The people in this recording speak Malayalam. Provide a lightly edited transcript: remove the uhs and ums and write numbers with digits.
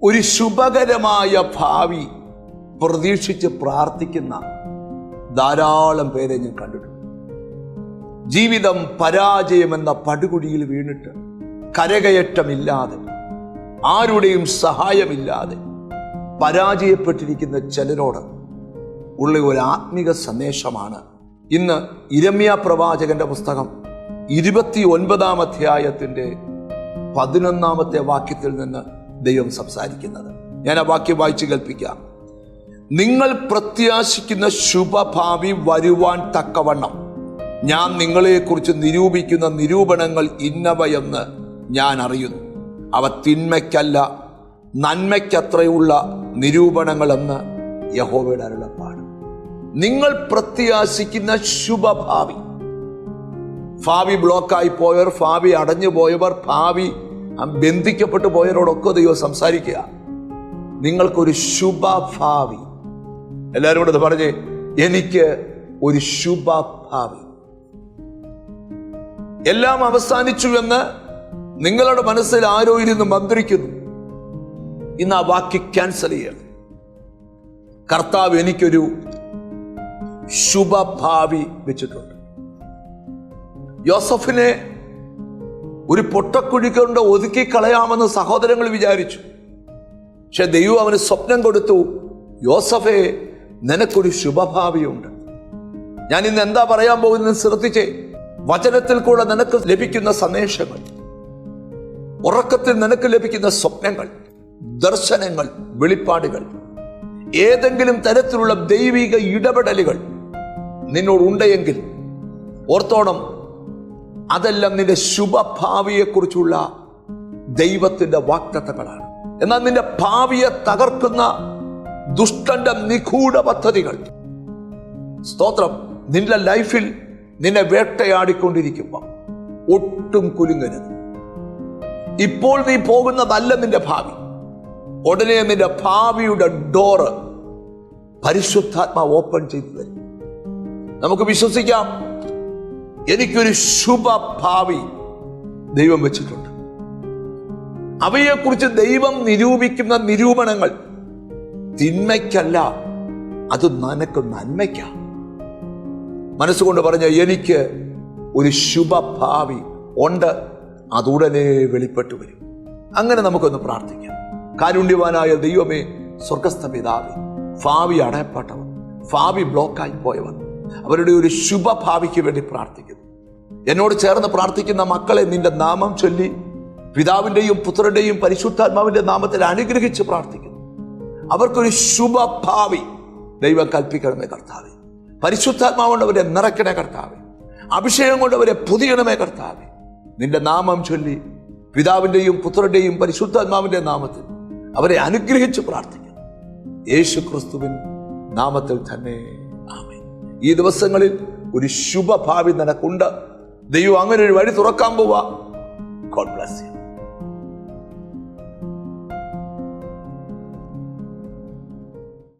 ഒരു ശുഭകരമായ ഭാവി പ്രതീക്ഷിച്ച് പ്രാർത്ഥിക്കുന്ന ധാരാളം പേരെ ഞാൻ കണ്ടിട്ടുണ്ട്. ജീവിതം പരാജയമെന്ന പടുകുഴിയിൽ വീണിട്ട് കരകയറ്റമില്ലാതെ, ആരുടെയും സഹായമില്ലാതെ പരാജയപ്പെട്ടിരിക്കുന്ന ചിലരോട് ഉള്ള ഒരു ആത്മീക സന്ദേശമാണ് ഇന്ന് യിരെമ്യാ പ്രവാചകന്റെ പുസ്തകം 29-ാം അധ്യായത്തിന്റെ 11-ാമത്തെ വാക്യത്തിൽ നിന്ന് ദൈവം സംസാരിക്കുന്നത്. ഞാൻ ആ വാക്യം വായിച്ചു കേൾപ്പിക്കാം. നിങ്ങൾ പ്രത്യാശിക്കുന്ന ശുഭഭാവി വരുവാൻ തക്കവണ്ണം ഞാൻ നിങ്ങളെക്കുറിച്ച് നിരൂപിക്കുന്ന നിരൂപണങ്ങൾ ഇന്നവയെന്ന് ഞാൻ അറിയുന്നു. അവ തിന്മയ്ക്കല്ല നന്മയ്ക്കത്രയുള്ള നിരൂപണങ്ങളെന്ന് യഹോവയുടെ അരുളപ്പാട്. നിങ്ങൾ പ്രത്യാശിക്കുന്ന ശുഭഭാവി, ഭാവി ബ്ലോക്കായി പോയവർ, ഭാവി അടഞ്ഞു പോയവർ, ഭാവി ബന്ധിക്കപ്പെട്ടു പോയവരോടൊക്കെ ദൈവം സംസാരിക്കുക. നിങ്ങൾക്കൊരു ശുഭഭാവി. എല്ലാവരും കൂടെ പറഞ്ഞേ, എനിക്ക് ഒരു ശുഭഭാവി. എല്ലാം അവസാനിച്ചു എന്ന് നിങ്ങളുടെ മനസ്സിൽ ആരോ ഇരുന്ന് മന്ത്രിക്കുന്നു. ഇന്ന് ആ വാക്ക് ക്യാൻസൽ ചെയ്യണം. കർത്താവ് എനിക്കൊരു ശുഭഭാവി വെച്ചിട്ടുണ്ട്. യോസഫിനെ ഒരു പൊട്ടക്കുഴി കൊണ്ട് ഒതുക്കി കളയാമെന്ന് സഹോദരങ്ങൾ വിചാരിച്ചു. പക്ഷെ ദൈവം അവന് സ്വപ്നം കൊടുത്തു, യോസഫേ, നിനക്കൊരു ശുഭഭാവിയുണ്ട്. ഞാൻ ഇന്ന് എന്താ പറയാൻ പോകുന്നത് ശ്രദ്ധിച്ചേ. വചനത്തിൽ കൂടെ നിനക്ക് ലഭിക്കുന്ന സന്ദേശങ്ങൾ, ഉറക്കത്തിൽ നിനക്ക് ലഭിക്കുന്ന സ്വപ്നങ്ങൾ, ദർശനങ്ങൾ, വെളിപ്പാടുകൾ, ഏതെങ്കിലും തരത്തിലുള്ള ദൈവിക ഇടപെടലുകൾ നിന്നോടുണ്ടെങ്കിൽ ഓർത്തോണം, അതെല്ലാം നിന്റെ ശുഭഭാവിയെക്കുറിച്ചുള്ള ദൈവത്തിന്റെ വാഗ്ദത്തങ്ങളാണ്. എന്നാൽ നിന്റെ ഭാവിയെ തകർക്കുന്ന ദുഷ്ടന്റെ നിഗൂഢ പദ്ധതികൾ, സ്തോത്രം, നിന്റെ ലൈഫിൽ നിന്നെ വേട്ടയാടിക്കൊണ്ടിരിക്കുമ്പോൾ ഒട്ടും കുലുങ്ങരുത്. ഇപ്പോൾ നീ പോകുന്നതല്ല നിന്റെ ഭാവി. ഉടനെ നിന്റെ ഭാവിയുടെ ഡോറ് പരിശുദ്ധാത്മാവ് ഓപ്പൺ ചെയ്തു തരും. നമുക്ക് വിശ്വസിക്കാം, എനിക്കൊരു ശുഭഭാവി ദൈവം വെച്ചിട്ടുണ്ട്. അവയെക്കുറിച്ച് ദൈവം നിരൂപിക്കുന്ന നിരൂപണങ്ങൾ തിന്മയ്ക്കല്ല, അത് നിനക്ക് നന്മയ്ക്കാ. മനസ്സുകൊണ്ട് പറഞ്ഞ, എനിക്ക് ഒരു ശുഭഭാവി ഉണ്ട്, അതുടനെ വെളിപ്പെട്ടു വരും. അങ്ങനെ നമുക്കൊന്ന് പ്രാർത്ഥിക്കാം. കാരുണ്യവാനായ ദൈവമേ, സ്വർഗസ്ഥ പിതാവേ, ഭാവി അടയപ്പെട്ടവർ, ഭാവി ബ്ലോക്കായി പോയവർ, അവരുടെ ഒരു ശുഭഭാവിക്ക് വേണ്ടി പ്രാർത്ഥിക്കുന്നു. എന്നോട് ചേർന്ന് പ്രാർത്ഥിക്കുന്ന മക്കളെ നിന്റെ നാമം ചൊല്ലി പിതാവിൻ്റെയും പുത്രന്റെയും പരിശുദ്ധാത്മാവിന്റെ നാമത്തിൽ അനുഗ്രഹിച്ച് പ്രാർത്ഥിക്കുന്നു. അവർക്കൊരു ശുഭഭാവി ദൈവം കൽപ്പിക്കണമേ കർത്താവേ. പരിശുദ്ധാത്മാവ് കൊണ്ട് അവരെ നിറയ്ക്കണേ കർത്താവേ. അഭിഷേകം കൊണ്ട് അവരെ പുതിയണമേ കർത്താവേ. നിന്റെ നാമം ചൊല്ലി പിതാവിൻ്റെയും പുത്രന്റെയും പരിശുദ്ധാത്മാവിന്റെ നാമത്തിൽ അവരെ അനുഗ്രഹിച്ച് പ്രാർത്ഥിക്കുന്നു. യേശു ക്രിസ്തുവിൻ നാമത്തിൽ തന്നെ ആമേൻ. ഈ ദിവസങ്ങളിൽ ഒരു ശുഭഭാവി നിനക്കുണ്ട്. ദൈവം അങ്ങനെ ഒരു വഴി തുറക്കാൻ പോവാ. God bless you.